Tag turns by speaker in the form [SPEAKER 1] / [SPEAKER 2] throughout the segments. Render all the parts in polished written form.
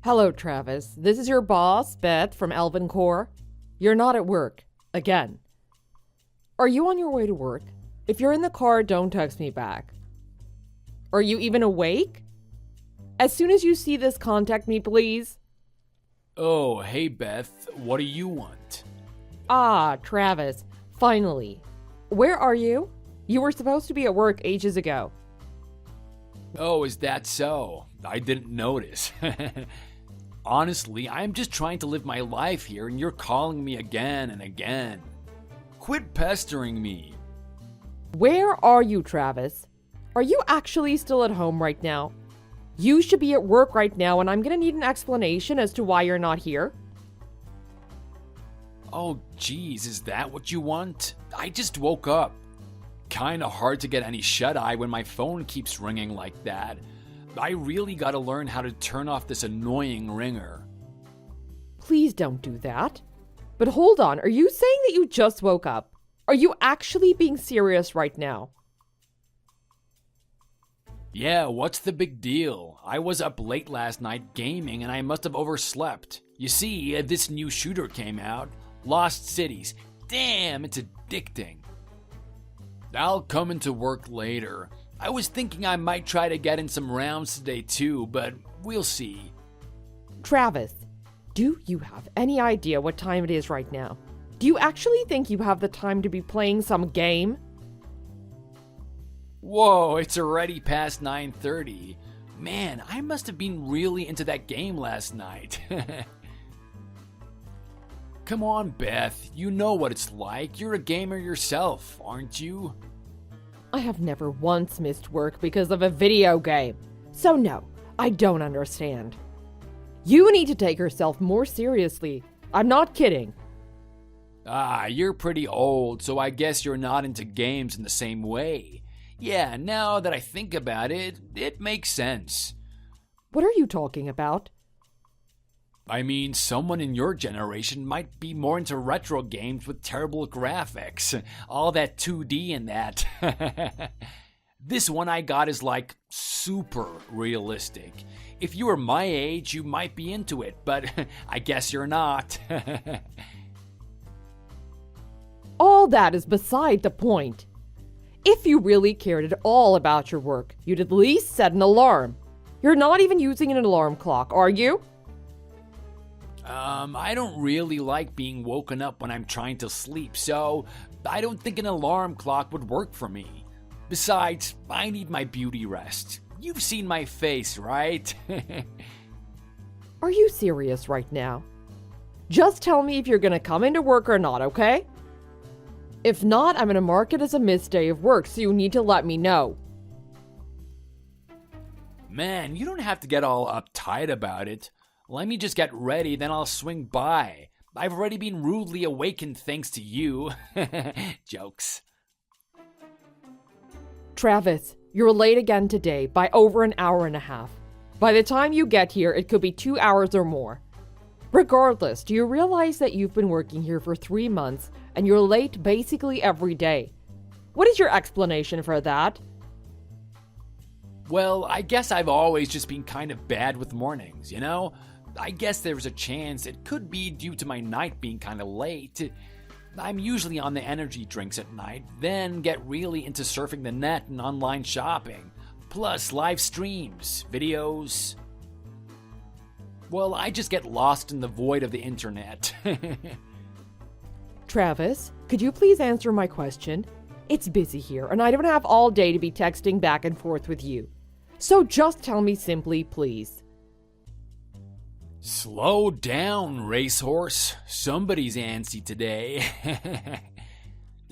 [SPEAKER 1] Hello, Travis. This is your boss, Beth, from Elven Core. You're not at work. Again. Are you on your way to work? If you're in the car, don't text me back. Are you even awake? As soon as you see this, contact me, please.
[SPEAKER 2] Oh, hey Beth, what do you want?
[SPEAKER 1] Ah, Travis. Finally. Where are you? You were supposed to be at work ages ago.
[SPEAKER 2] Oh, is that so? I didn't notice. Honestly, I'm just trying to live my life here and you're calling me again and again. Quit pestering me.
[SPEAKER 1] Where are you, Travis? Are you actually still at home right now? You should be at work right now, and I'm gonna need an explanation as to why you're not here.
[SPEAKER 2] Oh, geez, is that what you want? I just woke up. Kinda hard to get any shut-eye when my phone keeps ringing like that. I really gotta learn how to turn off this annoying ringer.
[SPEAKER 1] Please don't do that. But hold on, are you saying that you just woke up? Are you actually being serious right now?
[SPEAKER 2] Yeah, what's the big deal? I was up late last night gaming and I must have overslept. You see, this new shooter came out, Lost Cities. Damn, it's addicting. I'll come into work later. I was thinking I might try to get in some rounds today too, but we'll see.
[SPEAKER 1] Travis, do you have any idea what time it is right now? Do you actually think you have the time to be playing some game?
[SPEAKER 2] Whoa, it's already past 9:30. Man, I must have been really into that game last night. Come on, Beth. You know what it's like. You're a gamer yourself, aren't you?
[SPEAKER 1] I have never once missed work because of a video game. So no, I don't understand. You need to take yourself more seriously. I'm not kidding.
[SPEAKER 2] Ah, you're pretty old, so I guess you're not into games in the same way. Yeah, now that I think about it, it makes sense.
[SPEAKER 1] What are you talking about?
[SPEAKER 2] I mean, someone in your generation might be more into retro games with terrible graphics. All that 2D and that. This one I got is like super realistic. If you were my age, you might be into it, but I guess you're not.
[SPEAKER 1] All that is beside the point. If you really cared at all about your work, you'd at least set an alarm. You're not even using an alarm clock, are you?
[SPEAKER 2] I don't really like being woken up when I'm trying to sleep, so I don't think an alarm clock would work for me. Besides, I need my beauty rest. You've seen my face, right?
[SPEAKER 1] Are you serious right now? Just tell me if you're gonna come into work or not, okay? If not, I'm gonna mark it as a missed day of work, so you need to let me know.
[SPEAKER 2] Man, you don't have to get all uptight about it. Let me just get ready, then I'll swing by. I've already been rudely awakened thanks to you. Jokes.
[SPEAKER 1] Travis, you're late again today by over an hour and a half. By the time you get here, it could be 2 hours or more. Regardless, do you realize that you've been working here for 3 months and you're late basically every day? What is your explanation for that?
[SPEAKER 2] Well, I guess I've always just been kind of bad with mornings, you know? I guess there's a chance it could be due to my night being kind of late. I'm usually on the energy drinks at night, then get really into surfing the net and online shopping. Plus live streams, videos. Well, I just get lost in the void of the internet.
[SPEAKER 1] Travis, could you please answer my question? It's busy here, and I don't have all day to be texting back and forth with you. So just tell me simply, please.
[SPEAKER 2] Slow down, racehorse. Somebody's antsy today.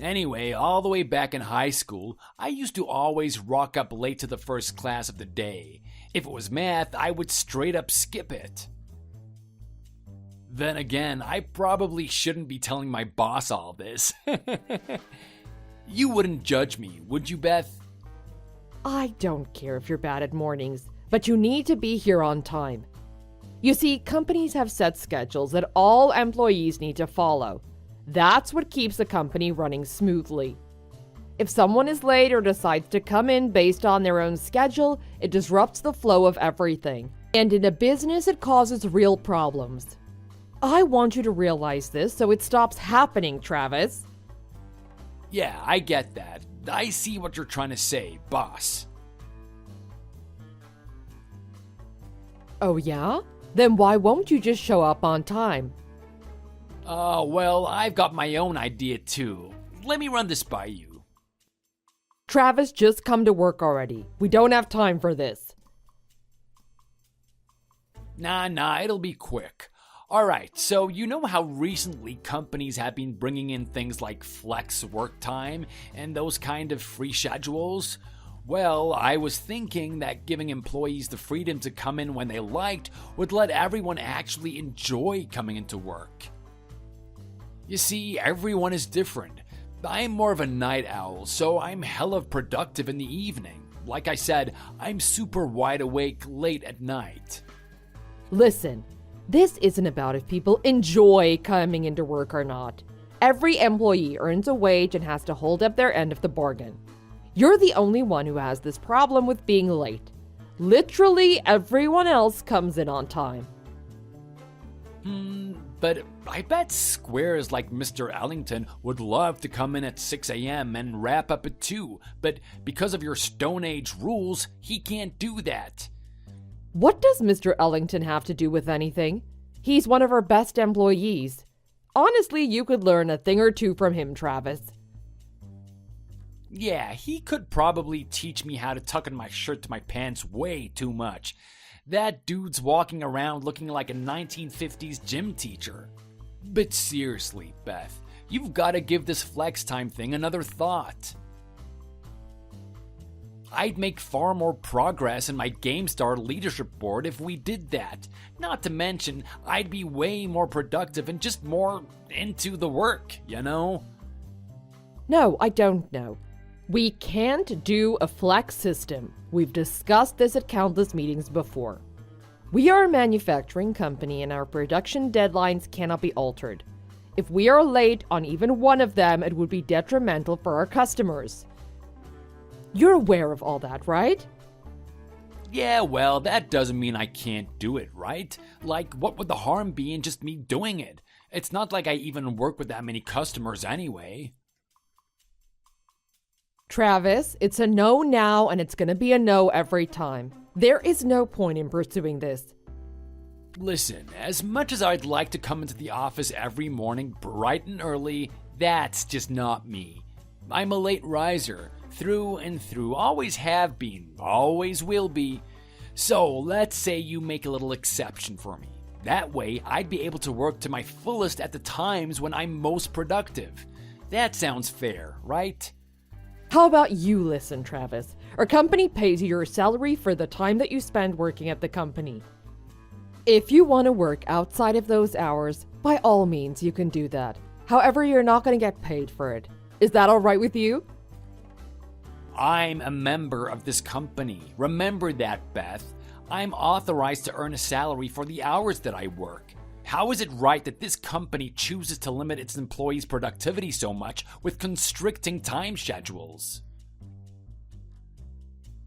[SPEAKER 2] Anyway, all the way back in high school, I used to always rock up late to the first class of the day. If it was math, I would straight up skip it. Then again, I probably shouldn't be telling my boss all this. You wouldn't judge me, would you, Beth?
[SPEAKER 1] I don't care if you're bad at mornings, but you need to be here on time. You see, companies have set schedules that all employees need to follow. That's what keeps a company running smoothly. If someone is late or decides to come in based on their own schedule, it disrupts the flow of everything. And in a business, it causes real problems. I want you to realize this so it stops happening, Travis.
[SPEAKER 2] Yeah, I get that. I see what you're trying to say, boss.
[SPEAKER 1] Oh yeah? Then why won't you just show up on time?
[SPEAKER 2] Well, I've got my own idea too. Let me run this by you.
[SPEAKER 1] Travis, just come to work already. We don't have time for this.
[SPEAKER 2] Nah, it'll be quick. Alright, so you know how recently companies have been bringing in things like flex work time and those kind of free schedules? Well, I was thinking that giving employees the freedom to come in when they liked would let everyone actually enjoy coming into work. You see, everyone is different. I'm more of a night owl, so I'm hella productive in the evening. Like I said, I'm super wide awake late at night.
[SPEAKER 1] Listen, this isn't about if people enjoy coming into work or not. Every employee earns a wage and has to hold up their end of the bargain. You're the only one who has this problem with being late. Literally everyone else comes in on time.
[SPEAKER 2] But I bet squares like Mr. Ellington would love to come in at 6 a.m. and wrap up at 2, but because of your Stone Age rules, he can't do that.
[SPEAKER 1] What does Mr. Ellington have to do with anything? He's one of our best employees. Honestly, you could learn a thing or two from him, Travis.
[SPEAKER 2] Yeah, he could probably teach me how to tuck in my shirt to my pants way too much. That dude's walking around looking like a 1950s gym teacher. But seriously, Beth, you've got to give this flex time thing another thought. I'd make far more progress in my GameStar leadership board if we did that. Not to mention, I'd be way more productive and just more into the work, you know?
[SPEAKER 1] No, I don't know. We can't do a flex system. We've discussed this at countless meetings before. We are a manufacturing company and our production deadlines cannot be altered. If we are late on even one of them, it would be detrimental for our customers. You're aware of all that, right?
[SPEAKER 2] Yeah, well, that doesn't mean I can't do it, right? Like, what would the harm be in just me doing it? It's not like I even work with that many customers anyway.
[SPEAKER 1] Travis, it's a no now and it's gonna be a no every time. There is no point in pursuing this.
[SPEAKER 2] Listen, as much as I'd like to come into the office every morning bright and early, that's just not me. I'm a late riser, through and through, always have been, always will be. So let's say you make a little exception for me. That way, I'd be able to work to my fullest at the times when I'm most productive. That sounds fair, right?
[SPEAKER 1] How about you listen, Travis? Our company pays you your salary for the time that you spend working at the company. If you want to work outside of those hours, by all means you can do that. However, you're not going to get paid for it. Is that all right with you?
[SPEAKER 2] I'm a member of this company. Remember that, Beth. I'm authorized to earn a salary for the hours that I work. How is it right that this company chooses to limit its employees' productivity so much with constricting time schedules?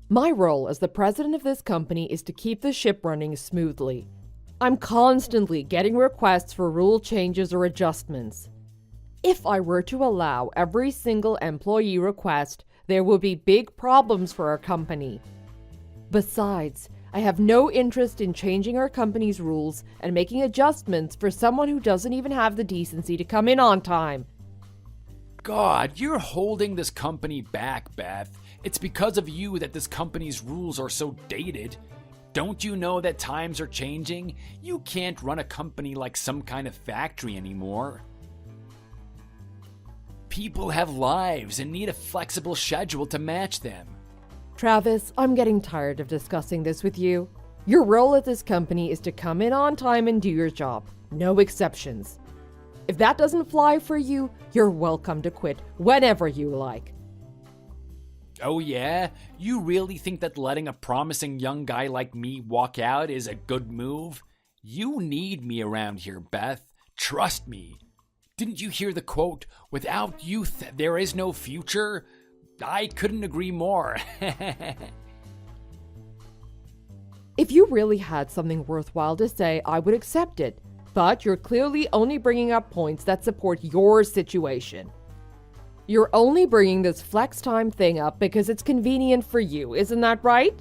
[SPEAKER 1] My role as the president of this company is to keep the ship running smoothly. I'm constantly getting requests for rule changes or adjustments. If I were to allow every single employee request, there would be big problems for our company. Besides, I have no interest in changing our company's rules and making adjustments for someone who doesn't even have the decency to come in on time.
[SPEAKER 2] God, you're holding this company back, Beth. It's because of you that this company's rules are so dated. Don't you know that times are changing? You can't run a company like some kind of factory anymore. People have lives and need a flexible schedule to match them.
[SPEAKER 1] Travis, I'm getting tired of discussing this with you. Your role at this company is to come in on time and do your job. No exceptions. If that doesn't fly for you, you're welcome to quit whenever you like.
[SPEAKER 2] Oh yeah? You really think that letting a promising young guy like me walk out is a good move? You need me around here, Beth. Trust me. Didn't you hear the quote, "Without youth, there is no future"? I couldn't agree more.
[SPEAKER 1] If you really had something worthwhile to say, I would accept it. But you're clearly only bringing up points that support your situation. You're only bringing this flex time thing up because it's convenient for you, isn't that right?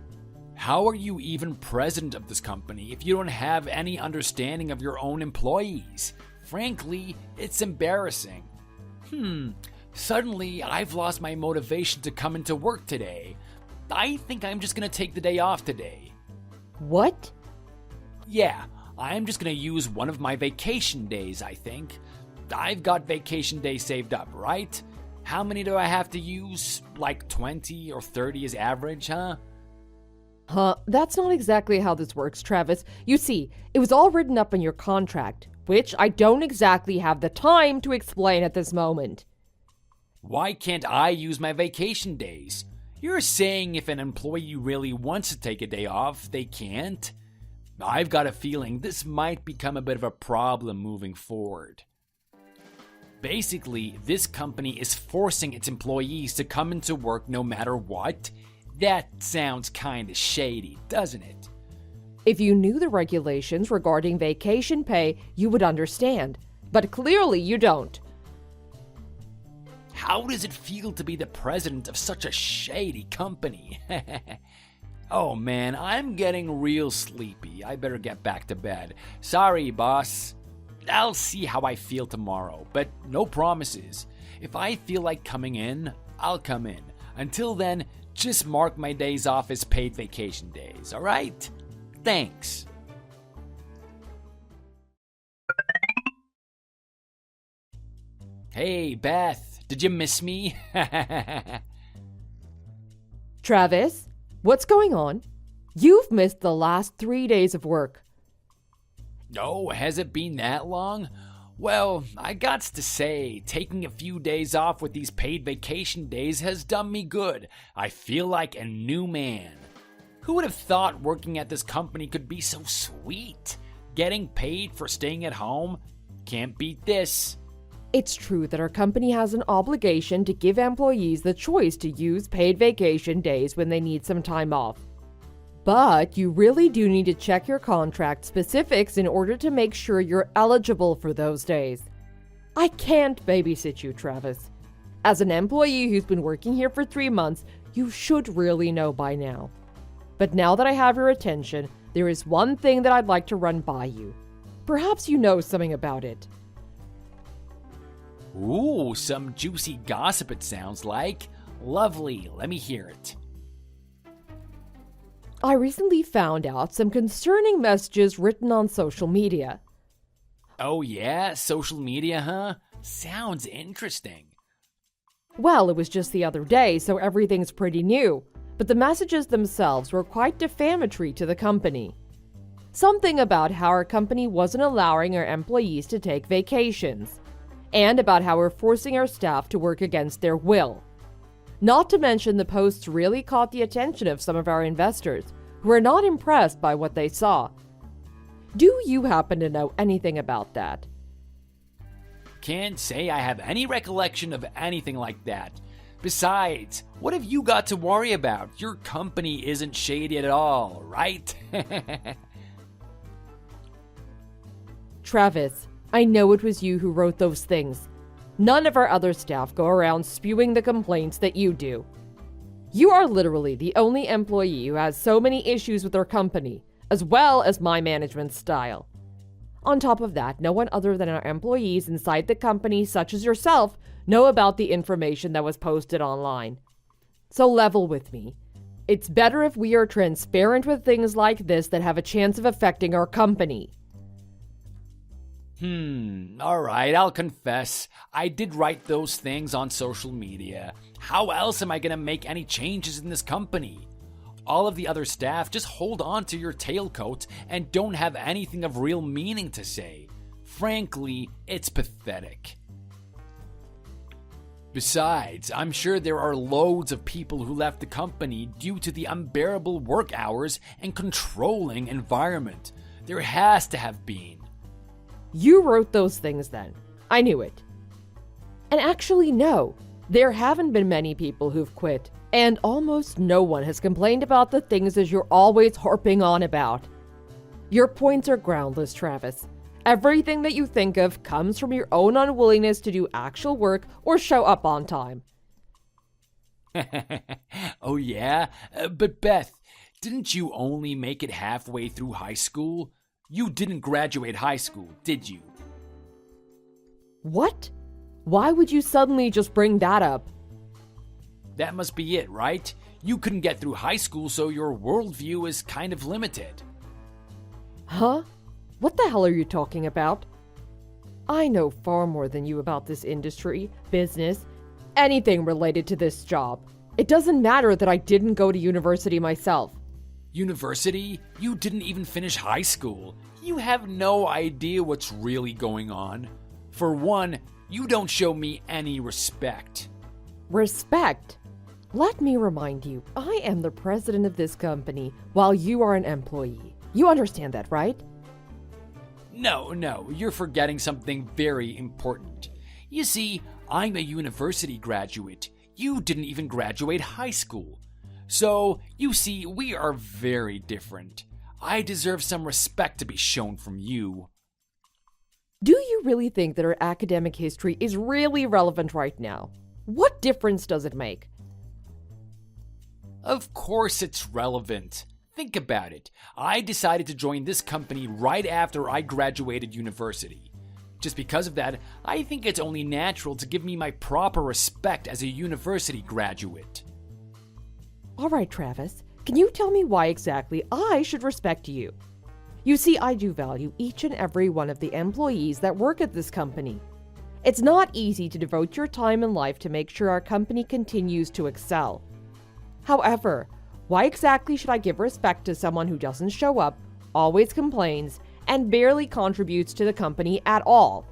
[SPEAKER 2] How are you even president of this company if you don't have any understanding of your own employees? Frankly, it's embarrassing. Suddenly I've lost my motivation to come into work today. I think I'm just gonna take the day off today.
[SPEAKER 1] What?
[SPEAKER 2] Yeah, I'm just gonna use one of my vacation days, I think. I've got vacation days saved up, right? How many do I have to use? Like 20 or 30 is average, huh?
[SPEAKER 1] That's not exactly how this works, Travis. You see, it was all written up in your contract, which I don't exactly have the time to explain at this moment.
[SPEAKER 2] Why can't I use my vacation days? You're saying if an employee really wants to take a day off, they can't? I've got a feeling this might become a bit of a problem moving forward. Basically, this company is forcing its employees to come into work no matter what. That sounds kinda shady, doesn't it?
[SPEAKER 1] If you knew the regulations regarding vacation pay, you would understand. But clearly you don't.
[SPEAKER 2] How does it feel to be the president of such a shady company? Oh man, I'm getting real sleepy. I better get back to bed. Sorry, boss. I'll see how I feel tomorrow, but no promises. If I feel like coming in, I'll come in. Until then, just mark my days off as paid vacation days, alright? Thanks. Hey, Beth, did you miss me?
[SPEAKER 1] Travis, what's going on? You've missed the last 3 days of work.
[SPEAKER 2] Oh, has it been that long? Well, I gots to say, taking a few days off with these paid vacation days has done me good. I feel like a new man. Who would have thought working at this company could be so sweet? Getting paid for staying at home? Can't beat this.
[SPEAKER 1] It's true that our company has an obligation to give employees the choice to use paid vacation days when they need some time off. But you really do need to check your contract specifics in order to make sure you're eligible for those days. I can't babysit you, Travis. As an employee who's been working here for 3 months, you should really know by now. But now that I have your attention, there is one thing that I'd like to run by you. Perhaps you know something about it.
[SPEAKER 2] Ooh, some juicy gossip it sounds like. Lovely, let me hear it.
[SPEAKER 1] I recently found out some concerning messages written on social media.
[SPEAKER 2] Oh yeah, social media, huh? Sounds interesting.
[SPEAKER 1] Well, it was just the other day, so everything's pretty new. But the messages themselves were quite defamatory to the company. Something about how our company wasn't allowing our employees to take vacations. And about how we're forcing our staff to work against their will. Not to mention the posts really caught the attention of some of our investors, who are not impressed by what they saw. Do you happen to know anything about that?
[SPEAKER 2] Can't say I have any recollection of anything like that. Besides, what have you got to worry about? Your company isn't shady at all, right?
[SPEAKER 1] Travis, I know it was you who wrote those things. None of our other staff go around spewing the complaints that you do. You are literally the only employee who has so many issues with our company, as well as my management style. On top of that, no one other than our employees inside the company, such as yourself, know about the information that was posted online. So level with me. It's better if we are transparent with things like this that have a chance of affecting our company.
[SPEAKER 2] Alright, I'll confess. I did write those things on social media. How else am I gonna make any changes in this company? All of the other staff just hold on to your tailcoat and don't have anything of real meaning to say. Frankly, it's pathetic. Besides, I'm sure there are loads of people who left the company due to the unbearable work hours and controlling environment. There has to have been.
[SPEAKER 1] You wrote those things then. I knew it. And actually, no. There haven't been many people who've quit. And almost no one has complained about the things that you're always harping on about. Your points are groundless, Travis. Everything that you think of comes from your own unwillingness to do actual work or show up on time.
[SPEAKER 2] Oh, yeah? But Beth, didn't you only make it halfway through high school? You didn't graduate high school, did you?
[SPEAKER 1] What? Why would you suddenly just bring that up?
[SPEAKER 2] That must be it, right? You couldn't get through high school, so your worldview is kind of limited.
[SPEAKER 1] Huh? What the hell are you talking about? I know far more than you about this industry, business, anything related to this job. It doesn't matter that I didn't go to university myself.
[SPEAKER 2] University? You didn't even finish high school. You have no idea what's really going on. For one, you don't show me any respect.
[SPEAKER 1] Respect? Let me remind you, I am the president of this company while you are an employee. You understand that, right?
[SPEAKER 2] No, you're forgetting something very important. You see, I'm a university graduate. You didn't even graduate high school. So, you see, we are very different. I deserve some respect to be shown from you.
[SPEAKER 1] Do you really think that our academic history is really relevant right now? What difference does it make?
[SPEAKER 2] Of course it's relevant. Think about it. I decided to join this company right after I graduated university. Just because of that, I think it's only natural to give me my proper respect as a university graduate.
[SPEAKER 1] All right, Travis, can you tell me why exactly I should respect you? You see, I do value each and every one of the employees that work at this company. It's not easy to devote your time and life to make sure our company continues to excel. However, why exactly should I give respect to someone who doesn't show up, always complains, and barely contributes to the company at all?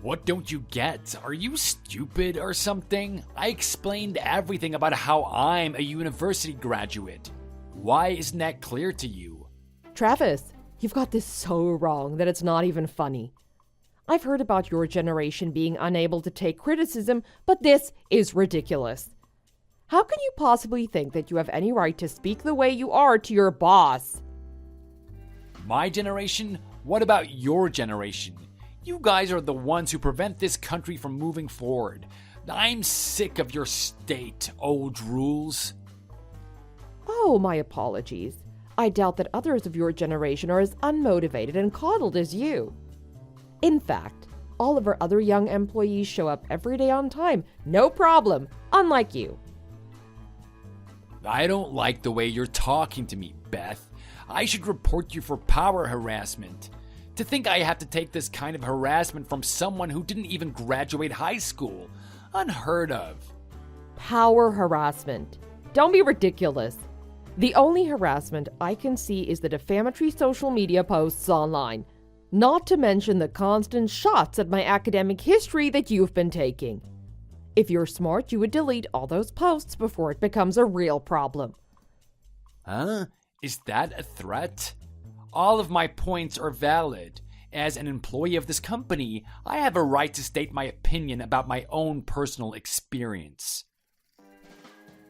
[SPEAKER 2] What don't you get? Are you stupid or something? I explained everything about how I'm a university graduate. Why isn't that clear to you?
[SPEAKER 1] Travis, you've got this so wrong that it's not even funny. I've heard about your generation being unable to take criticism, but this is ridiculous. How can you possibly think that you have any right to speak the way you are to your boss?
[SPEAKER 2] My generation? What about your generation? You guys are the ones who prevent this country from moving forward. I'm sick of your state, old rules.
[SPEAKER 1] Oh, my apologies. I doubt that others of your generation are as unmotivated and coddled as you. In fact, all of our other young employees show up every day on time, no problem, unlike you.
[SPEAKER 2] I don't like the way you're talking to me, Beth. I should report you for power harassment. To think I have to take this kind of harassment from someone who didn't even graduate high school. Unheard of.
[SPEAKER 1] Power harassment. Don't be ridiculous. The only harassment I can see is the defamatory social media posts online, not to mention the constant shots at my academic history that you've been taking. If you're smart, you would delete all those posts before it becomes a real problem.
[SPEAKER 2] Huh? Is that a threat? All of my points are valid. As an employee of this company, I have a right to state my opinion about my own personal experience.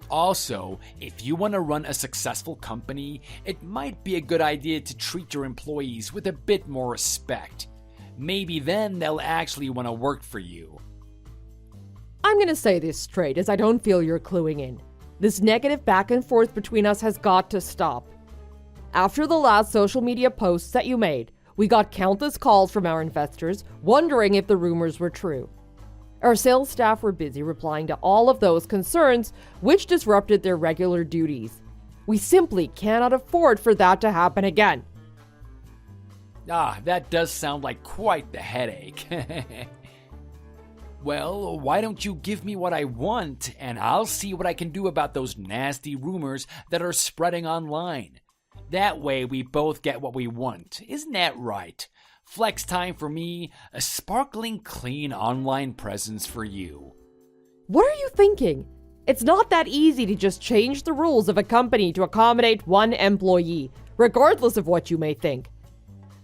[SPEAKER 2] Also, if you want to run a successful company, it might be a good idea to treat your employees with a bit more respect. Maybe then they'll actually want to work for you.
[SPEAKER 1] I'm gonna say this straight, as I don't feel you're cluing in. This negative back and forth between us has got to stop. After the last social media posts that you made, we got countless calls from our investors wondering if the rumors were true. Our sales staff were busy replying to all of those concerns, which disrupted their regular duties. We simply cannot afford for that to happen again.
[SPEAKER 2] That does sound like quite the headache. Well, why don't you give me what I want, and I'll see what I can do about those nasty rumors that are spreading online. That way we both get what we want. Isn't that right? Flex time for me, a sparkling clean online presence for you.
[SPEAKER 1] What are you thinking? It's not that easy to just change the rules of a company to accommodate one employee, regardless of what you may think.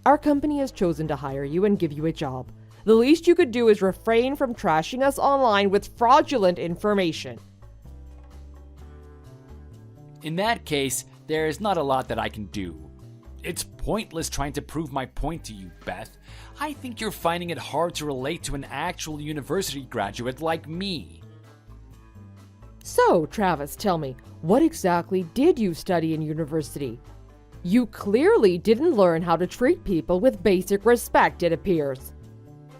[SPEAKER 1] Our company has chosen to hire you and give you a job. The least you could do is refrain from trashing us online with fraudulent information.
[SPEAKER 2] In that case, there's not a lot that I can do. It's pointless trying to prove my point to you, Beth. I think you're finding it hard to relate to an actual university graduate like me.
[SPEAKER 1] So, Travis, tell me, what exactly did you study in university? You clearly didn't learn how to treat people with basic respect, it appears.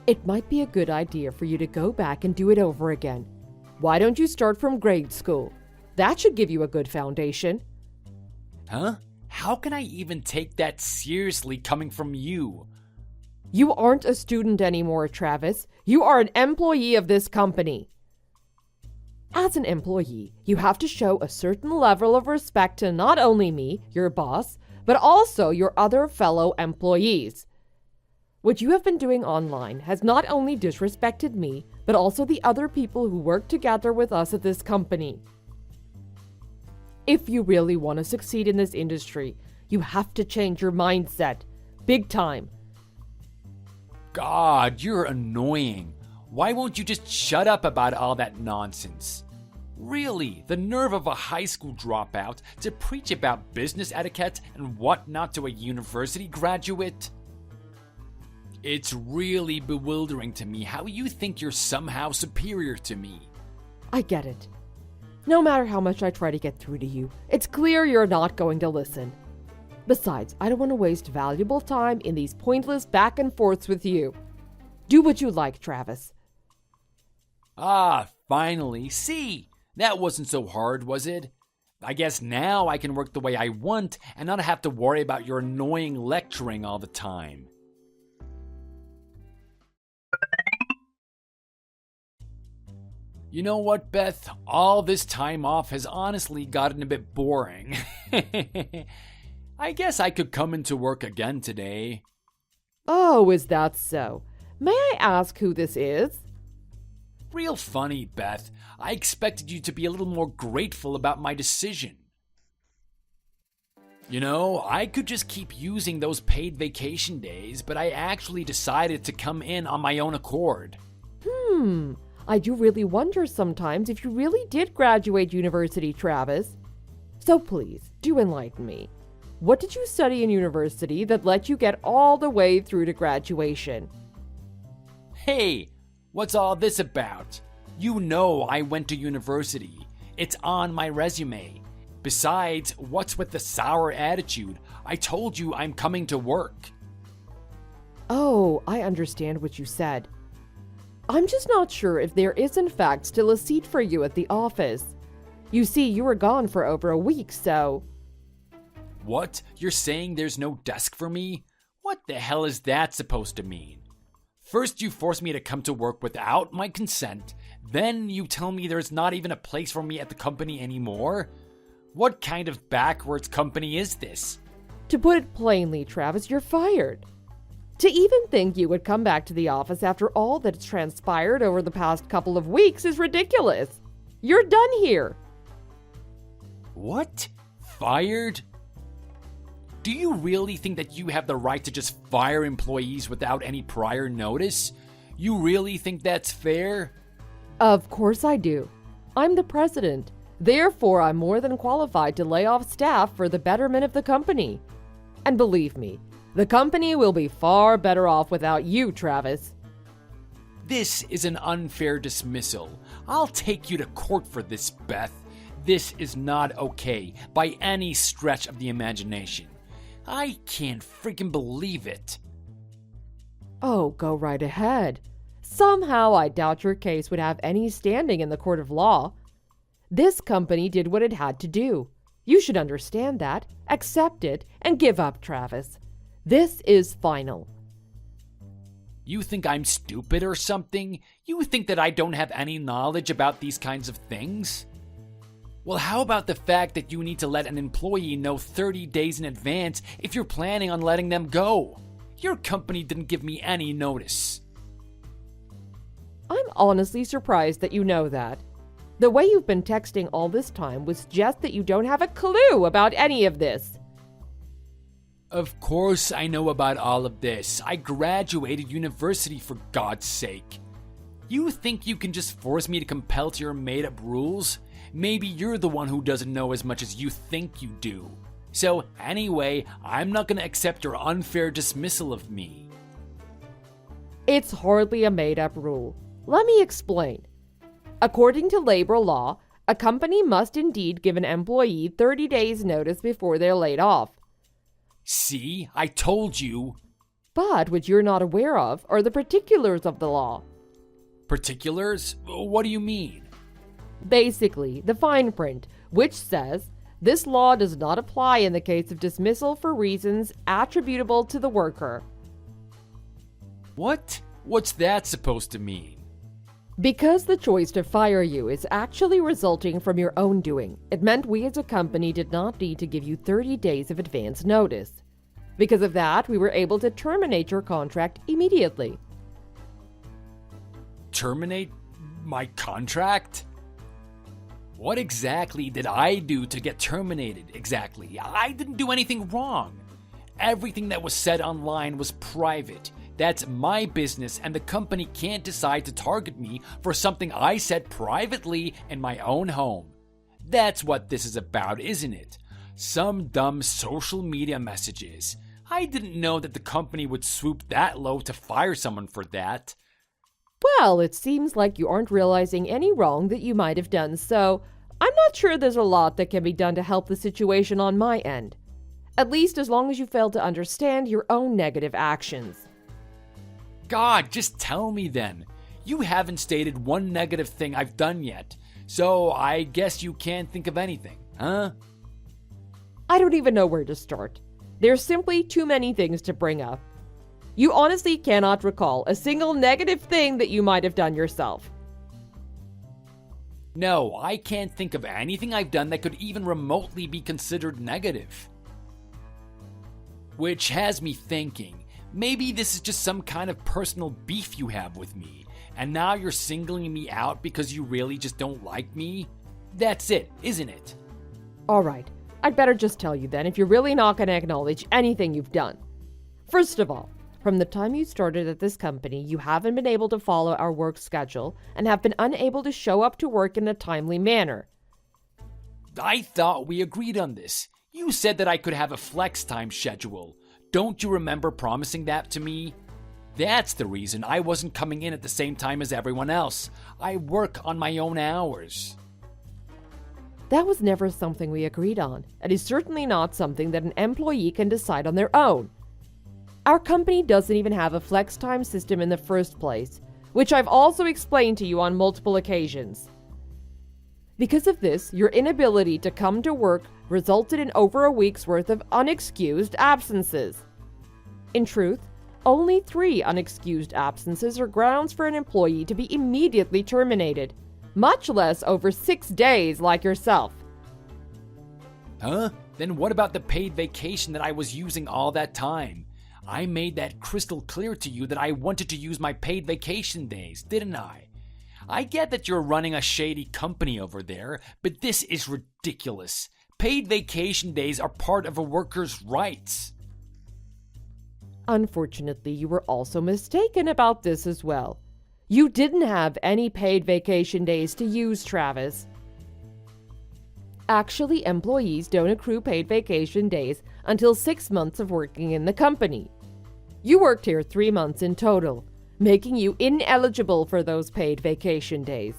[SPEAKER 1] It might be a good idea for you to go back and do it over again. Why don't you start from grade school? That should give you a good foundation.
[SPEAKER 2] Huh? How can I even take that seriously coming from you?
[SPEAKER 1] You aren't a student anymore, Travis. You are an employee of this company. As an employee, you have to show a certain level of respect to not only me, your boss, but also your other fellow employees. What you have been doing online has not only disrespected me, but also the other people who work together with us at this company. If you really want to succeed in this industry, you have to change your mindset. Big time.
[SPEAKER 2] God, you're annoying. Why won't you just shut up about all that nonsense? Really, the nerve of a high school dropout to preach about business etiquette and whatnot to a university graduate? It's really bewildering to me how you think you're somehow superior to me.
[SPEAKER 1] I get it. No matter how much I try to get through to you, it's clear you're not going to listen. Besides, I don't want to waste valuable time in these pointless back and forths with you. Do what you like, Travis.
[SPEAKER 2] Ah, finally. See, that wasn't so hard, was it? I guess now I can work the way I want and not have to worry about your annoying lecturing all the time. You know what, Beth? All this time off has honestly gotten a bit boring. I guess I could come into work again today.
[SPEAKER 1] Oh, is that so? May I ask who this is?
[SPEAKER 2] Real funny, Beth. I expected you to be a little more grateful about my decision. You know, I could just keep using those paid vacation days, but I actually decided to come in on my own accord.
[SPEAKER 1] I do really wonder sometimes if you really did graduate university, Travis. So please, do enlighten me. What did you study in university that let you get all the way through to graduation?
[SPEAKER 2] Hey, what's all this about? You know I went to university. It's on my resume. Besides, what's with the sour attitude? I told you I'm coming to work.
[SPEAKER 1] Oh, I understand what you said. I'm just not sure if there is in fact still a seat for you at the office. You see, you were gone for over a week, so...
[SPEAKER 2] What? You're saying there's no desk for me? What the hell is that supposed to mean? First you force me to come to work without my consent, then you tell me there's not even a place for me at the company anymore? What kind of backwards company is this?
[SPEAKER 1] To put it plainly, Travis, you're fired. To even think you would come back to the office after all that's transpired over the past couple of weeks is ridiculous. You're done here.
[SPEAKER 2] What? Fired? Do you really think that you have the right to just fire employees without any prior notice? You really think that's fair?
[SPEAKER 1] Of course I do. I'm the president. Therefore, I'm more than qualified to lay off staff for the betterment of the company. And believe me, the company will be far better off without you, Travis.
[SPEAKER 2] This is an unfair dismissal. I'll take you to court for this, Beth. This is not okay by any stretch of the imagination. I can't freaking believe it.
[SPEAKER 1] Oh, go right ahead. Somehow I doubt your case would have any standing in the court of law. This company did what it had to do. You should understand that, accept it, and give up, Travis. This is final.
[SPEAKER 2] You think I'm stupid or something? You think that I don't have any knowledge about these kinds of things? Well, how about the fact that you need to let an employee know 30 days in advance if you're planning on letting them go? Your company didn't give me any notice.
[SPEAKER 1] I'm honestly surprised that you know that. The way you've been texting all this time would suggest that you don't have a clue about any of this.
[SPEAKER 2] Of course I know about all of this. I graduated university, for God's sake. You think you can just force me to compel to your made-up rules? Maybe you're the one who doesn't know as much as you think you do. So, anyway, I'm not going to accept your unfair dismissal of me.
[SPEAKER 1] It's hardly a made-up rule. Let me explain. According to labor law, a company must indeed give an employee 30 days' notice before they're laid off.
[SPEAKER 2] See, I told you.
[SPEAKER 1] But what you're not aware of are the particulars of the law.
[SPEAKER 2] Particulars? What do you mean?
[SPEAKER 1] Basically, the fine print, which says, this law does not apply in the case of dismissal for reasons attributable to the worker.
[SPEAKER 2] What? What's that supposed to mean?
[SPEAKER 1] Because the choice to fire you is actually resulting from your own doing, it meant we as a company did not need to give you 30 days of advance notice. Because of that, we were able to terminate your contract immediately.
[SPEAKER 2] Terminate my contract? What exactly did I do to get terminated exactly? I didn't do anything wrong. Everything that was said online was private. That's my business, and the company can't decide to target me for something I said privately in my own home. That's what this is about, isn't it? Some dumb social media messages. I didn't know that the company would swoop that low to fire someone for that.
[SPEAKER 1] Well, it seems like you aren't realizing any wrong that you might have done, so I'm not sure there's a lot that can be done to help the situation on my end. At least as long as you fail to understand your own negative actions.
[SPEAKER 2] God, just tell me then. You haven't stated one negative thing I've done yet, so I guess you can't think of anything, huh?
[SPEAKER 1] I don't even know where to start. There's simply too many things to bring up. You honestly cannot recall a single negative thing that you might have done yourself.
[SPEAKER 2] No, I can't think of anything I've done that could even remotely be considered negative. Which has me thinking, maybe this is just some kind of personal beef you have with me, and now you're singling me out because you really just don't like me? That's it, isn't it?
[SPEAKER 1] Alright, I'd better just tell you then if you're really not going to acknowledge anything you've done. First of all, from the time you started at this company, you haven't been able to follow our work schedule and have been unable to show up to work in a timely manner.
[SPEAKER 2] I thought we agreed on this. You said that I could have a flex time schedule. Don't you remember promising that to me? That's the reason I wasn't coming in at the same time as everyone else. I work on my own hours.
[SPEAKER 1] That was never something we agreed on. It is certainly not something that an employee can decide on their own. Our company doesn't even have a flex time system in the first place, which I've also explained to you on multiple occasions. Because of this, your inability to come to work resulted in over a week's worth of unexcused absences. In truth, only 3 unexcused absences are grounds for an employee to be immediately terminated, much less over 6 days like yourself.
[SPEAKER 2] Huh? Then what about the paid vacation that I was using all that time? I made that crystal clear to you that I wanted to use my paid vacation days, didn't I? I get that you're running a shady company over there, but this is ridiculous. Paid vacation days are part of a worker's rights.
[SPEAKER 1] Unfortunately, you were also mistaken about this as well. You didn't have any paid vacation days to use, Travis. Actually, employees don't accrue paid vacation days until 6 months of working in the company. You worked here 3 months in total, making you ineligible for those paid vacation days.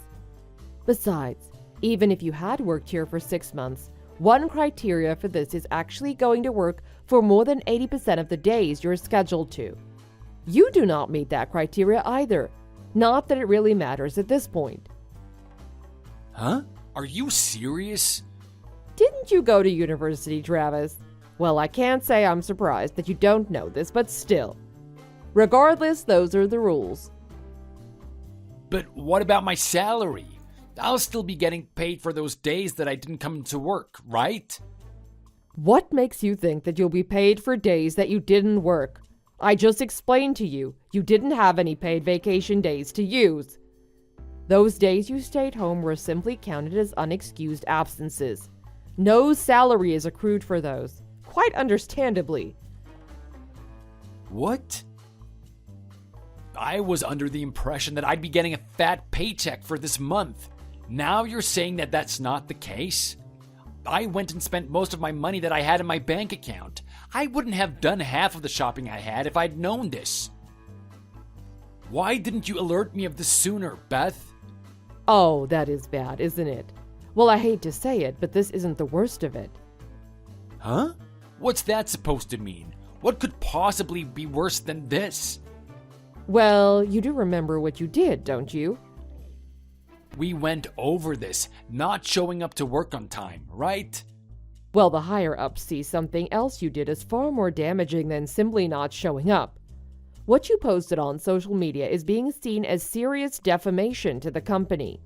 [SPEAKER 1] Besides, even if you had worked here for 6 months, one criteria for this is actually going to work for more than 80% of the days you're scheduled to. You do not meet that criteria either. Not that it really matters at this point.
[SPEAKER 2] Huh? Are you serious?
[SPEAKER 1] Didn't you go to university, Travis? Well, I can't say I'm surprised that you don't know this, but still. Regardless, those are the rules.
[SPEAKER 2] But what about my salary? I'll still be getting paid for those days that I didn't come to work, right?
[SPEAKER 1] What makes you think that you'll be paid for days that you didn't work? I just explained to you, you didn't have any paid vacation days to use. Those days you stayed home were simply counted as unexcused absences. No salary is accrued for those, quite understandably.
[SPEAKER 2] What? I was under the impression that I'd be getting a fat paycheck for this month. Now you're saying that that's not the case? I went and spent most of my money that I had in my bank account. I wouldn't have done half of the shopping I had if I'd known this. Why didn't you alert me of this sooner, Beth?
[SPEAKER 1] Oh, that is bad, isn't it? Well, I hate to say it, but this isn't the worst of it.
[SPEAKER 2] Huh? What's that supposed to mean? What could possibly be worse than this?
[SPEAKER 1] Well, you do remember what you did, don't you?
[SPEAKER 2] We went over this, not showing up to work on time, right?
[SPEAKER 1] Well, the higher-ups see something else you did as far more damaging than simply not showing up. What you posted on social media is being seen as serious defamation to the company.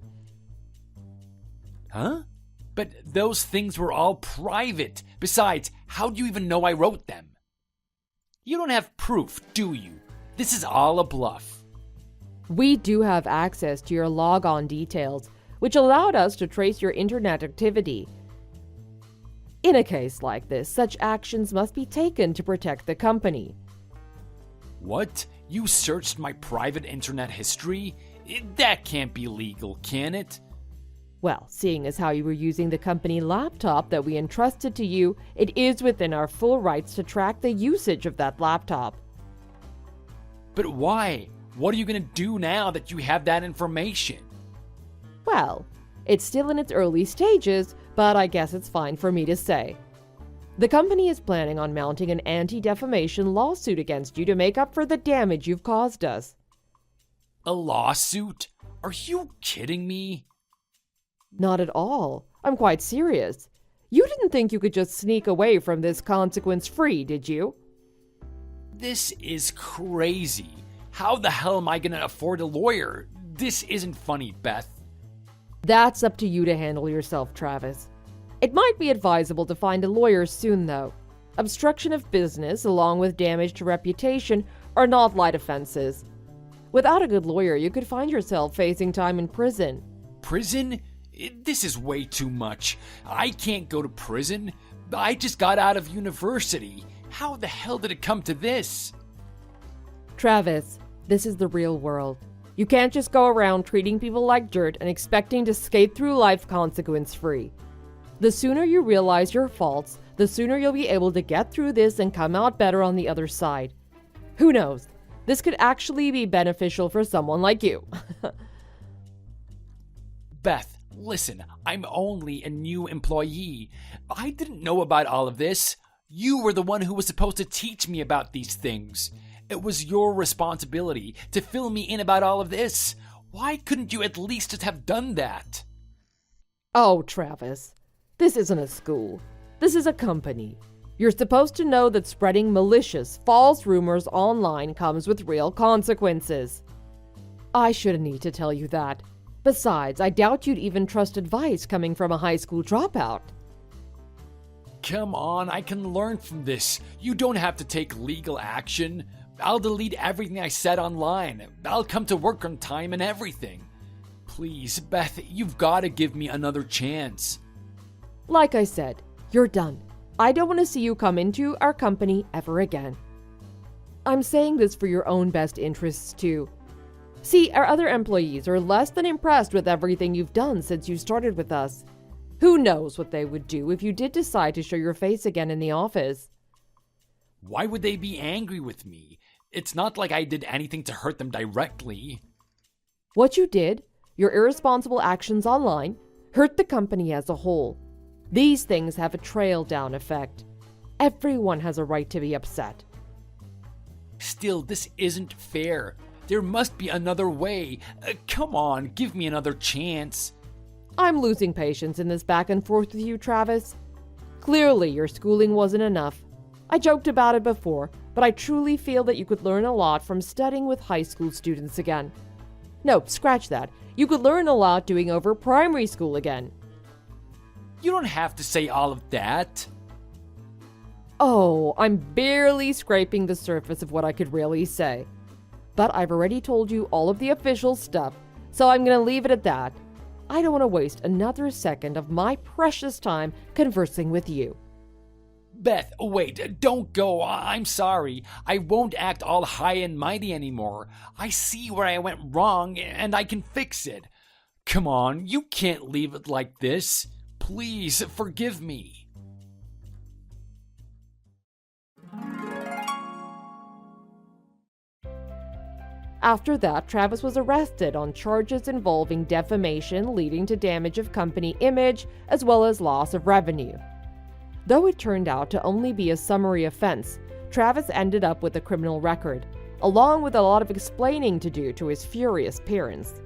[SPEAKER 2] Huh? But those things were all private. Besides, how do you even know I wrote them? You don't have proof, do you? This is all a bluff.
[SPEAKER 1] We do have access to your logon details, which allowed us to trace your internet activity. In a case like this, such actions must be taken to protect the company.
[SPEAKER 2] What? You searched my private internet history? That can't be legal, can it?
[SPEAKER 1] Well, seeing as how you were using the company laptop that we entrusted to you, it is within our full rights to track the usage of that laptop.
[SPEAKER 2] But why? What are you going to do now that you have that information?
[SPEAKER 1] Well, it's still in its early stages, but I guess it's fine for me to say. The company is planning on mounting an anti-defamation lawsuit against you to make up for the damage you've caused us.
[SPEAKER 2] A lawsuit? Are you kidding me?
[SPEAKER 1] Not at all. I'm quite serious. You didn't think you could just sneak away from this consequence-free, did you?
[SPEAKER 2] This is crazy. How the hell am I going to afford a lawyer? This isn't funny, Beth.
[SPEAKER 1] That's up to you to handle yourself, Travis. It might be advisable to find a lawyer soon, though. Obstruction of business, along with damage to reputation, are not light offenses. Without a good lawyer, you could find yourself facing time in prison.
[SPEAKER 2] Prison? This is way too much. I can't go to prison. I just got out of university. How the hell did it come to this?
[SPEAKER 1] Travis, this is the real world. You can't just go around treating people like dirt and expecting to skate through life consequence-free. The sooner you realize your faults, the sooner you'll be able to get through this and come out better on the other side. Who knows? This could actually be beneficial for someone like you.
[SPEAKER 2] Beth, listen, I'm only a new employee. I didn't know about all of this. You were the one who was supposed to teach me about these things. It was your responsibility to fill me in about all of this. Why couldn't you at least just have done that?
[SPEAKER 1] Oh, Travis, this isn't a school. This is a company. You're supposed to know that spreading malicious, false rumors online comes with real consequences. I shouldn't need to tell you that. Besides, I doubt you'd even trust advice coming from a high school dropout.
[SPEAKER 2] Come on, I can learn from this. You don't have to take legal action. I'll delete everything I said online. I'll come to work on time and everything. Please, Beth, you've got to give me another chance.
[SPEAKER 1] Like I said, you're done. I don't want to see you come into our company ever again. I'm saying this for your own best interests, too. See, our other employees are less than impressed with everything you've done since you started with us. Who knows what they would do if you did decide to show your face again in the office?
[SPEAKER 2] Why would they be angry with me? It's not like I did anything to hurt them directly.
[SPEAKER 1] What you did, your irresponsible actions online, hurt the company as a whole. These things have a trail-down effect. Everyone has a right to be upset.
[SPEAKER 2] Still, this isn't fair. There must be another way. Come on, give me another chance.
[SPEAKER 1] I'm losing patience in this back and forth with you, Travis. Clearly, your schooling wasn't enough. I joked about it before, but I truly feel that you could learn a lot from studying with high school students again. Nope, scratch that. You could learn a lot doing over primary school again.
[SPEAKER 2] You don't have to say all of that.
[SPEAKER 1] Oh, I'm barely scraping the surface of what I could really say. But I've already told you all of the official stuff, so I'm gonna leave it at that. I don't want to waste another second of my precious time conversing with you.
[SPEAKER 2] Beth, wait, don't go. I'm sorry. I won't act all high and mighty anymore. I see where I went wrong, and I can fix it. Come on, you can't leave it like this. Please forgive me.
[SPEAKER 1] After that, Travis was arrested on charges involving defamation leading to damage of company image as well as loss of revenue. Though it turned out to only be a summary offense, Travis ended up with a criminal record, along with a lot of explaining to do to his furious parents.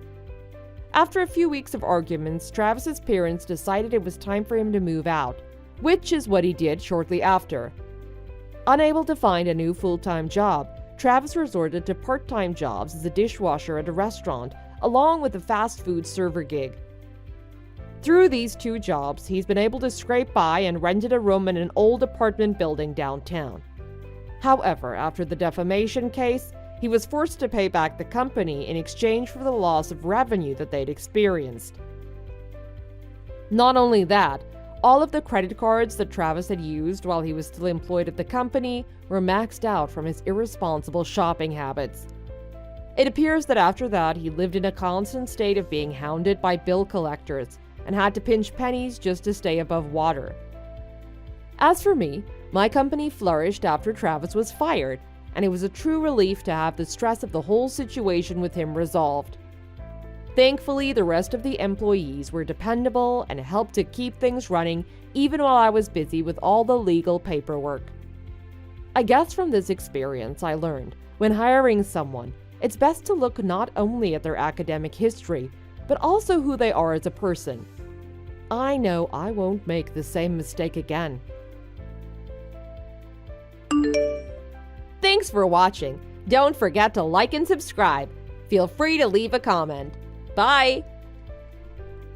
[SPEAKER 1] After a few weeks of arguments, Travis's parents decided it was time for him to move out, which is what he did shortly after. Unable to find a new full-time job, Travis resorted to part-time jobs as a dishwasher at a restaurant, along with a fast food server gig. Through these two jobs, he's been able to scrape by and rented a room in an old apartment building downtown. However, after the defamation case, he was forced to pay back the company in exchange for the loss of revenue that they'd experienced. Not only that, all of the credit cards that Travis had used while he was still employed at the company were maxed out from his irresponsible shopping habits. It appears that after that, he lived in a constant state of being hounded by bill collectors and had to pinch pennies just to stay above water. As for me, my company flourished after Travis was fired, and it was a true relief to have the stress of the whole situation with him resolved. Thankfully, the rest of the employees were dependable and helped to keep things running even while I was busy with all the legal paperwork. I guess from this experience I learned, when hiring someone, it's best to look not only at their academic history, but also who they are as a person. I know I won't make the same mistake again. Thanks for watching. Don't forget to like and subscribe. Feel free to leave a comment. Bye!